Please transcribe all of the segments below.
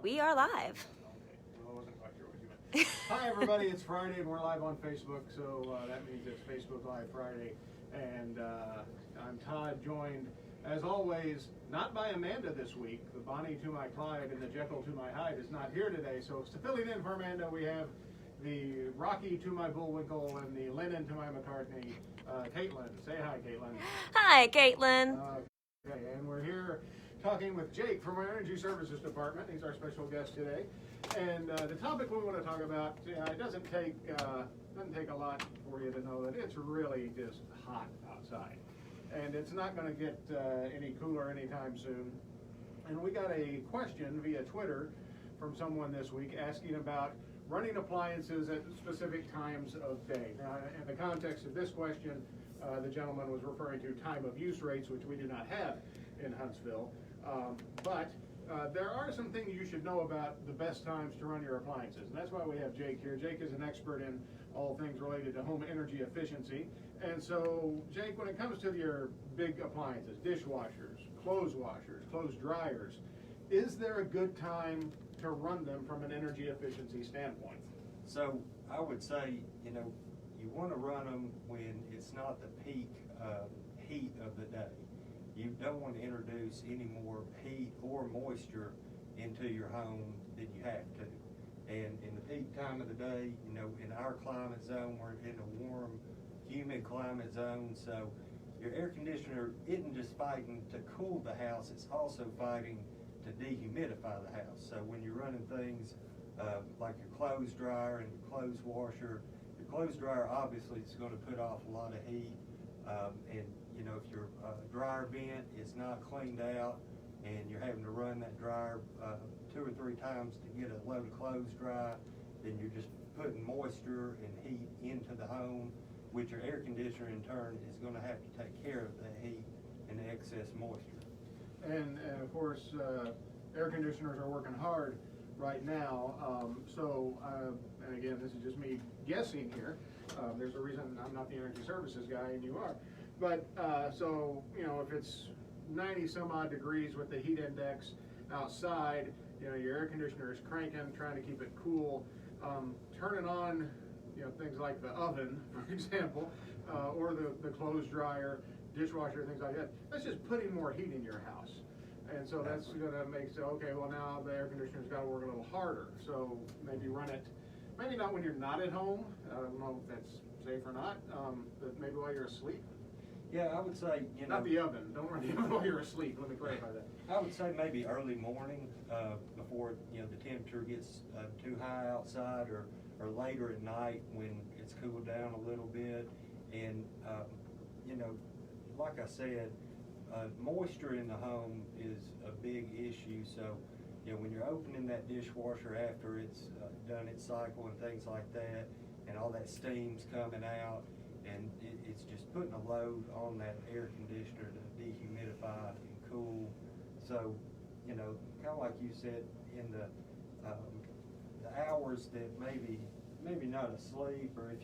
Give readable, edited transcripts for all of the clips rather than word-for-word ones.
We are live. Okay, well, I wasn't quite sure what you meant. Hi, everybody. It's Friday, and we're live on Facebook, so that means it's Facebook Live Friday. And I'm Todd, joined, as always, not by Amanda this week. The Bonnie to my Clyde and the Jekyll to my Hyde is not here today. So filling in for Amanda, we have the Rocky to my Bullwinkle and the Lennon to my McCartney, Caitlin. Say hi, Caitlin. Hi, Caitlin. Okay, and we're here talking with Jake from our Energy Services Department. He's our special guest today. And the topic we want to talk about, it doesn't take a lot for you to know that it's really just hot outside. And it's not going to get any cooler anytime soon. And we got a question via Twitter from someone this week asking about running appliances at specific times of day. Now, in the context of this question, the gentleman was referring to time of use rates, which we do not have in Huntsville. But there are some things you should know about the best times to run your appliances. And that's why we have Jake here. Jake is an expert in all things related to home energy efficiency. And so, Jake, when it comes to your big appliances, dishwashers, clothes washers, clothes dryers, is there a good time to run them from an energy efficiency standpoint? So I would say, you want to run them when it's not the peak heat of the day. You don't want to introduce any more heat or moisture into your home than you have to. And in the peak time of the day, in our climate zone, we're in a warm, humid climate zone, so your air conditioner isn't just fighting to cool the house, it's also fighting to dehumidify the house. So when you're running things like your clothes dryer and your clothes washer, your clothes dryer obviously is going to put off a lot of heat, and if your dryer vent is not cleaned out and you're having to run that dryer 2 or 3 times to get a load of clothes dry, then you're just putting moisture and heat into the home, which your air conditioner in turn is going to have to take care of the heat and the excess moisture. And of course, air conditioners are working hard right now. And again, this is just me guessing here. There's a reason I'm not the energy services guy and you are. But if it's 90 some odd degrees with the heat index outside, your air conditioner is cranking, trying to keep it cool. Turning on, things like the oven, for example, or the clothes dryer, dishwasher, things like that. That's just putting more heat in your house. And so that's going to make now the air conditioner's got to work a little harder. So maybe run it, maybe not when you're not at home. I don't know if that's safe or not, but maybe while you're asleep. Yeah, I would say, Not the oven. Don't run the oven while you're asleep. Let me clarify that. I would say maybe early morning before, the temperature gets too high outside, or later at night when it's cooled down a little bit. And, like I said, moisture in the home is a big issue. So, when you're opening that dishwasher after it's done its cycle and things like that, and all that steam's coming out, and it's just putting a load on that air conditioner to dehumidify and cool. So, kind of like you said, in the hours that maybe not asleep, or if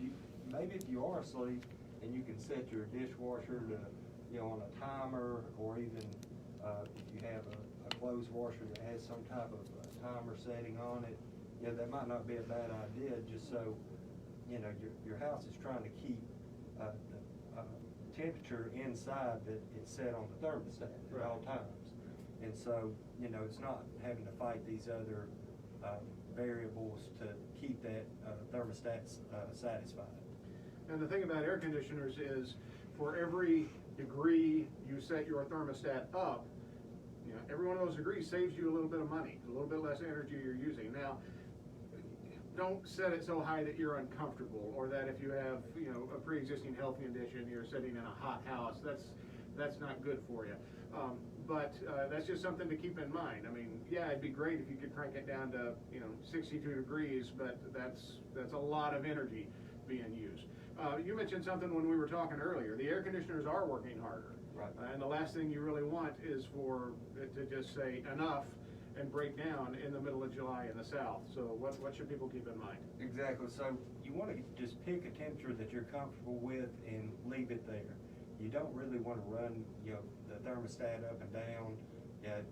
you are asleep and you can set your dishwasher to on a timer, or even if you have a clothes washer that has some type of timer setting on it, that might not be a bad idea, just so your house is trying to keep the temperature inside that it's set on the thermostat at all times. And so, it's not having to fight these other variables to keep that thermostat satisfied. And the thing about air conditioners is, for every degree you set your thermostat up, every one of those degrees saves you a little bit of money, a little bit less energy you're using. Now, don't set it so high that you're uncomfortable, or that if you have a pre-existing health condition, you're sitting in a hot house. That's not good for you. But that's just something to keep in mind. I mean, yeah, it'd be great if you could crank it down to 62 degrees, but that's a lot of energy being used. You mentioned something when we were talking earlier. The air conditioners are working harder. Right. And the last thing you really want is for it to just say enough and break down in the middle of July in the South. So what should people keep in mind? Exactly. So you want to just pick a temperature that you're comfortable with and leave it there. You don't really want to run the thermostat up and down. And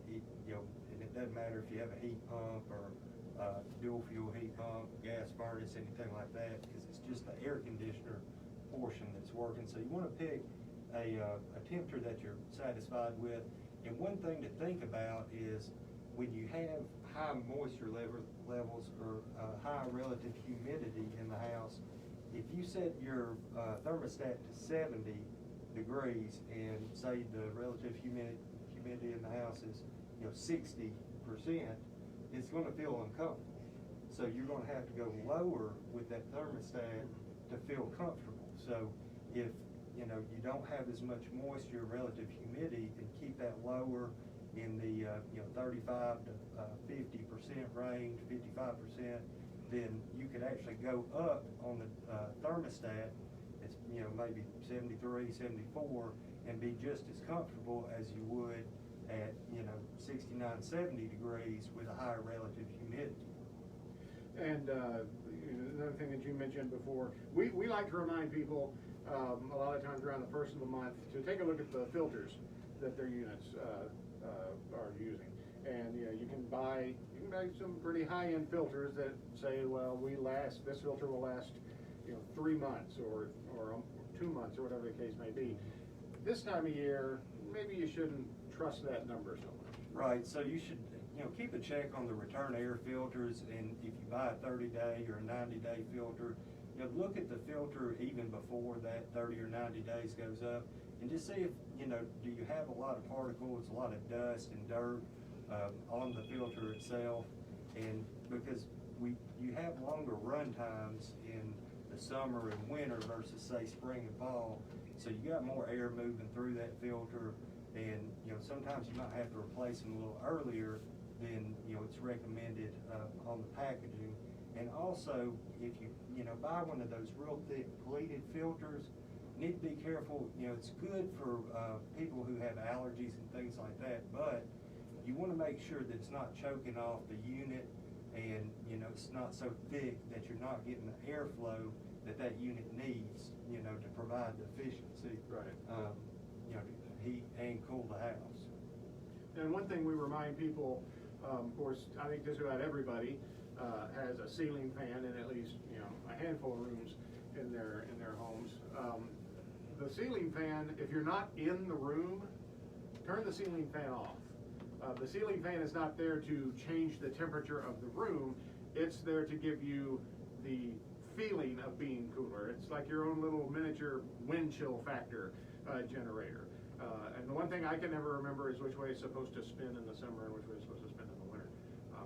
it doesn't matter if you have a heat pump or dual fuel heat pump, gas furnace, anything like that, because it's just the air conditioner portion that's working. So you want to pick a temperature that you're satisfied with. And one thing to think about is when you have high moisture levels or high relative humidity in the house, if you set your thermostat to 70 degrees and say the relative humidity in the house is 60%, it's going to feel uncomfortable. So you're going to have to go lower with that thermostat to feel comfortable. So if you don't have as much moisture, relative humidity, and keep that lower in the 35 to 50% range, 55%, then you could actually go up on the thermostat. It's maybe 73, 74, and be just as comfortable as you would at 69, 70 degrees with a higher relative humidity. And another thing that you mentioned before, we like to remind people a lot of times around the first of the month to take a look at the filters that their units are using. And you can buy some pretty high-end filters that say, well, this filter will last 3 months or 2 months or whatever the case may be. This time of year, maybe you shouldn't trust that number so much. Right. So you should keep a check on the return air filters, and if you buy a 30-day or a 90-day filter, look at the filter even before that 30 or 90 days goes up, and just see if do you have a lot of particles, a lot of dust and dirt on the filter itself. And because you have longer run times in the summer and winter versus say spring and fall, so you got more air moving through that filter, and sometimes you might have to replace them a little earlier than it's recommended on the packaging. And also, if you buy one of those real thick pleated filters, you need to be careful. It's good for people who have allergies and things like that, but you want to make sure that it's not choking off the unit, and it's not so thick that you're not getting the airflow that unit needs to provide the efficiency, right? To heat and cool the house. And one thing we remind people, of course, I think just about everybody has a ceiling fan in at least a handful of rooms in their homes. The ceiling fan, if you're not in the room, turn the ceiling fan off. The ceiling fan is not there to change the temperature of the room. It's there to give you the feeling of being cooler. It's like your own little miniature wind chill factor generator. And the one thing I can never remember is which way it's supposed to spin in the summer and which way it's supposed to spin in the winter.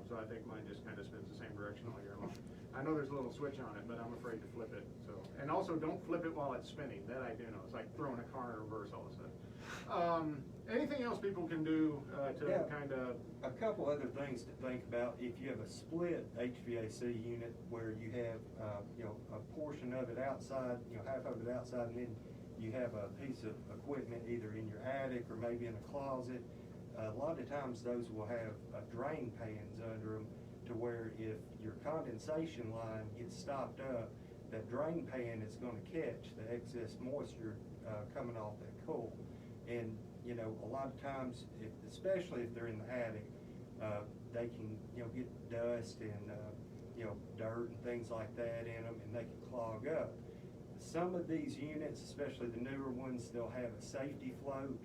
So I think mine just kind of spins the same direction all year long. I know there's a little switch on it, but I'm afraid to flip it. So, and also don't flip it while it's spinning. That I do know. It's like throwing a car in reverse all of a sudden. Anything else people can do to kind of... A couple other things to think about. If you have a split HVAC unit where you have a portion of it outside, half of it outside, and then you have a piece of equipment either in your attic or maybe in a closet, a lot of times those will have drain pans under them, to where if your condensation line gets stopped up, that drain pan is going to catch the excess moisture coming off that coal. And a lot of times, especially if they're in the attic, they can get dust and dirt and things like that in them, and they can clog up. Some of these units, especially the newer ones, they'll have a safety float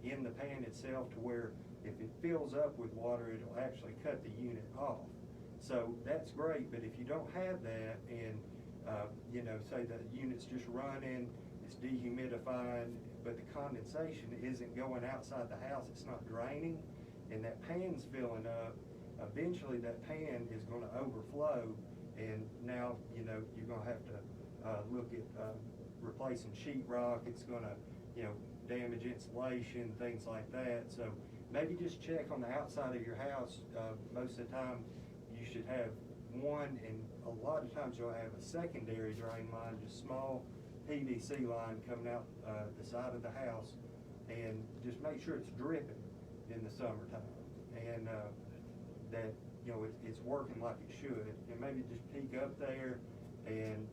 in the pan itself, to where if it fills up with water, it'll actually cut the unit off. So that's great, but if you don't have that, and say the unit's just running, it's dehumidifying, but the condensation isn't going outside the house, it's not draining, and that pan's filling up, eventually that pan is going to overflow, and now you're going to have to look at replacing sheetrock. It's going to damage insulation, things like that. So maybe just check on the outside of your house. Most of the time you should have one, and a lot of times you'll have a secondary drain line, just small PVC line coming out the side of the house, and just make sure it's dripping in the summertime, and that it's working like it should. And maybe just peek up there and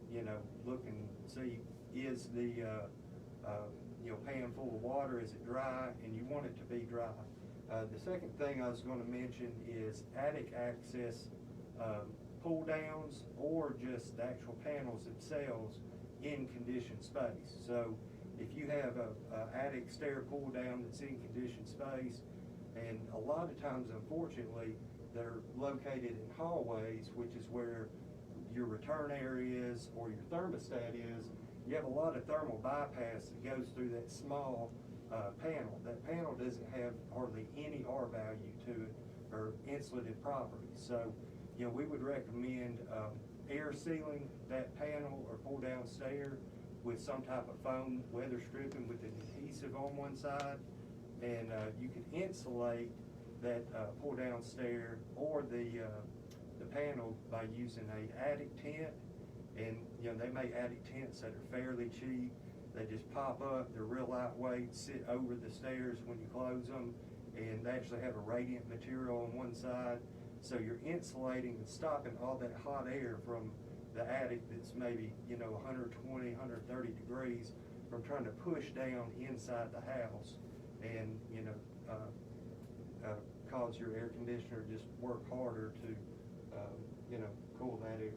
look and see, is the pan full of water, is it dry? And you want it to be dry. The second thing I was going to mention is attic access pull downs or just the actual panels themselves in conditioned space. So if you have a attic stair pull down that's in conditioned space, and a lot of times, unfortunately, they're located in hallways, which is where your return area is or your thermostat is, you have a lot of thermal bypass that goes through that small panel. That panel doesn't have hardly any R value to it or insulative properties. So, we would recommend air sealing that panel or pull down stair with some type of foam weather stripping with an adhesive on one side, and you can insulate that pull down stair or the panel by using a attic tent. And they make attic tents that are fairly cheap. They just pop up, they're real lightweight, sit over the stairs when you close them, and they actually have a radiant material on one side. So you're insulating and stopping all that hot air from the attic that's maybe, 120, 130 degrees from trying to push down inside the house and, cause your air conditioner just work harder to, cool that area.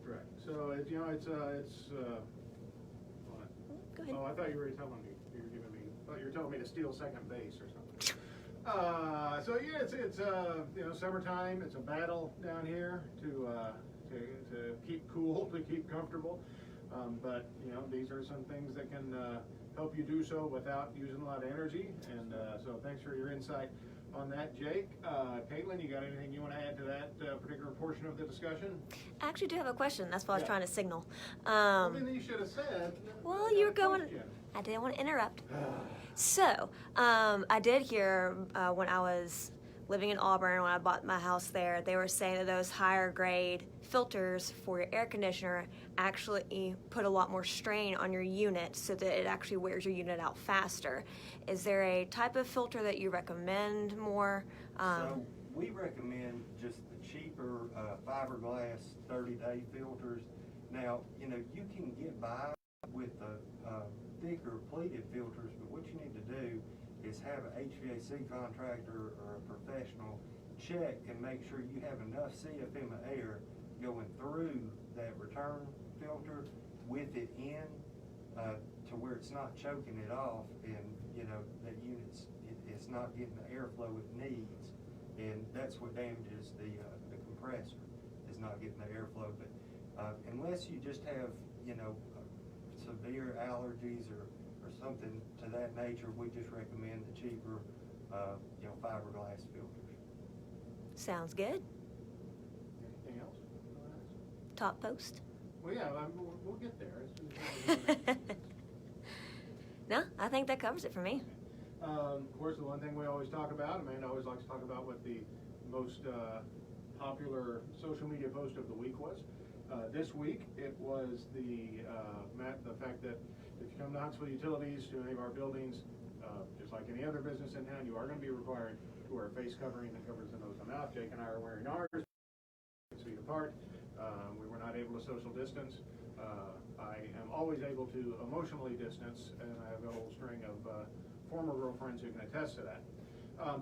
Correct. So it's Go ahead. Oh, I thought you were telling me. Thought you were telling me to steal second base or something. So yeah, it's summertime. It's a battle down here to keep cool, to keep comfortable. But these are some things that can help you do so without using a lot of energy. And so thanks for your insight on that, Jake. Caitlin, you got anything you want to add to that particular portion of the discussion? I actually do have a question. That's what I was trying to signal. Well, then you should have said. Well, you were going. I didn't want to interrupt. So, I did hear when I was living in Auburn, when I bought my house there, they were saying that those higher grade filters for your air conditioner actually put a lot more strain on your unit so that it actually wears your unit out faster. Is there a type of filter that you recommend more? So we recommend just the cheaper fiberglass 30-day filters. Now, you can get by with the thicker pleated filters, but what you need to do is have an HVAC contractor or a professional check and make sure you have enough CFM of air going through that return filter with it in to where it's not choking it off, and that unit's it's not getting the airflow it needs, and that's what damages the compressor, is not getting the airflow. But unless you just have severe allergies or something to that nature, we just recommend the cheaper fiberglass filters. Sounds good. Anything else? Top post. Well, yeah, we'll get there. No, I think that covers it for me. Of course, the one thing we always talk about, Amanda always likes to talk about what the most popular social media post of the week was. This week, it was the fact that if you come to Huntsville Utilities, to any of our buildings, just like any other business in town, you are going to be required to wear a face covering that covers the nose and mouth. Jake and I are wearing ours 6 feet apart. We were not able to social distance. I am always able to emotionally distance, and I have a whole string of former girlfriends who can attest to that.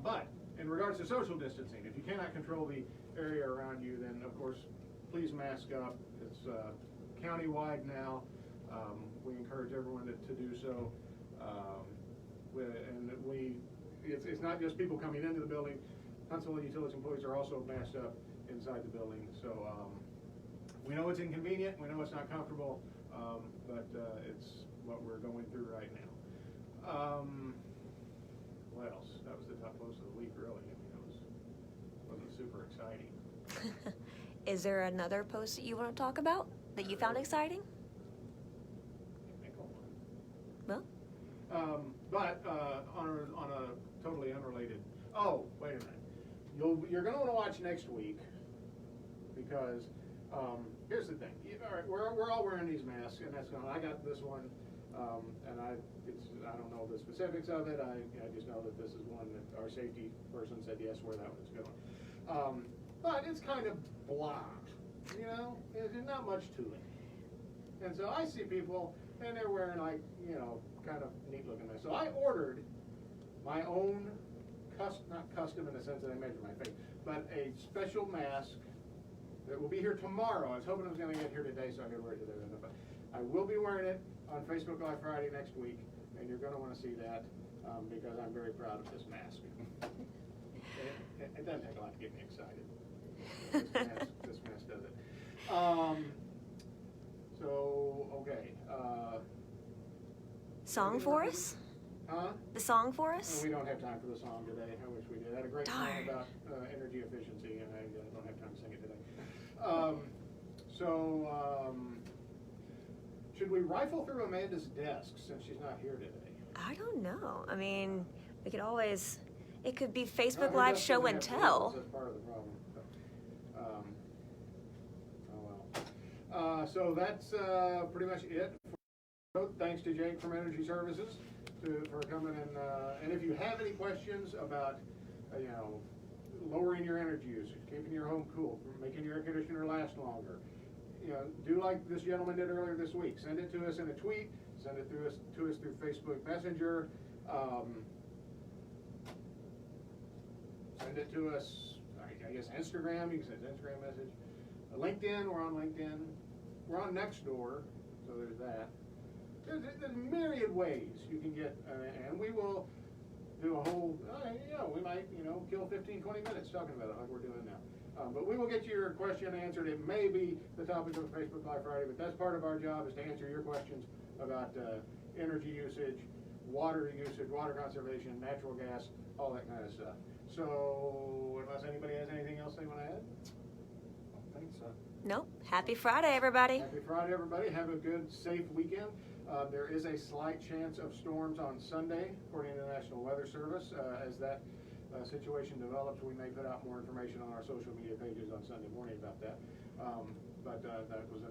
But in regards to social distancing, if you cannot control the area around you, then of course, please mask up. It's county-wide now. We encourage everyone to do so. It's not just people coming into the building. Huntsville Utilities employees are also masked up inside the building. So we know it's inconvenient. We know it's not comfortable, but it's what we're going through right now. What else? That was the top post of the week, really. I mean, it wasn't super exciting. Is there another post that you want to talk about that you found exciting? Well, but on a totally unrelated. Oh, wait a minute. You're going to want to watch next week, because here's the thing. All right, we're all wearing these masks, and that's I got this one, and I don't know the specifics of it. I just know that this is one that our safety person said yes, where that one's going. But it's kind of blocked, there's not much to it. And so I see people, and they're wearing kind of neat looking masks. So I ordered my own not custom in the sense that I measure my face, but a special mask that will be here tomorrow. I was hoping it was going to get here today, so I could wear it today. But I will be wearing it on Facebook Live Friday next week, and you're going to want to see that because I'm very proud of this mask. It doesn't take a lot to get me excited. This mask does it. Okay. Song for us? Huh? The song for us? We don't have time for the song today. I wish we did. I had a great song Darn. about energy efficiency, and I don't have time to sing it today. Should we rifle through Amanda's desk since she's not here today? I don't know. I mean, we could always, it could be No, Facebook her Live desk show doesn't and have tables. tell. That's part of the problem. So that's pretty much it. Thanks to Jake from Energy Services for coming in. And if you have any questions about, lowering your energy usage, keeping your home cool, making your air conditioner last longer, do like this gentleman did earlier this week. Send it to us in a tweet. Send it to us through Facebook Messenger. Send it to us, I guess, Instagram. You can send an Instagram message. LinkedIn, we're on LinkedIn. We're on Nextdoor, so there's that. There's myriad ways you can get, and we will do a whole, we might, kill 15, 20 minutes talking about it like we're doing now. But we will get your question answered. It may be the topic of Facebook Live Friday, but that's part of our job is to answer your questions about energy usage, water conservation, natural gas, all that kind of stuff. So unless anybody has anything else they want to add? I don't think so. Nope. Happy Friday, everybody. Happy Friday, everybody. Have a good, safe weekend. There is a slight chance of storms on Sunday, according to the National Weather Service. As that situation develops, we may put out more information on our social media pages on Sunday morning about that. But that was an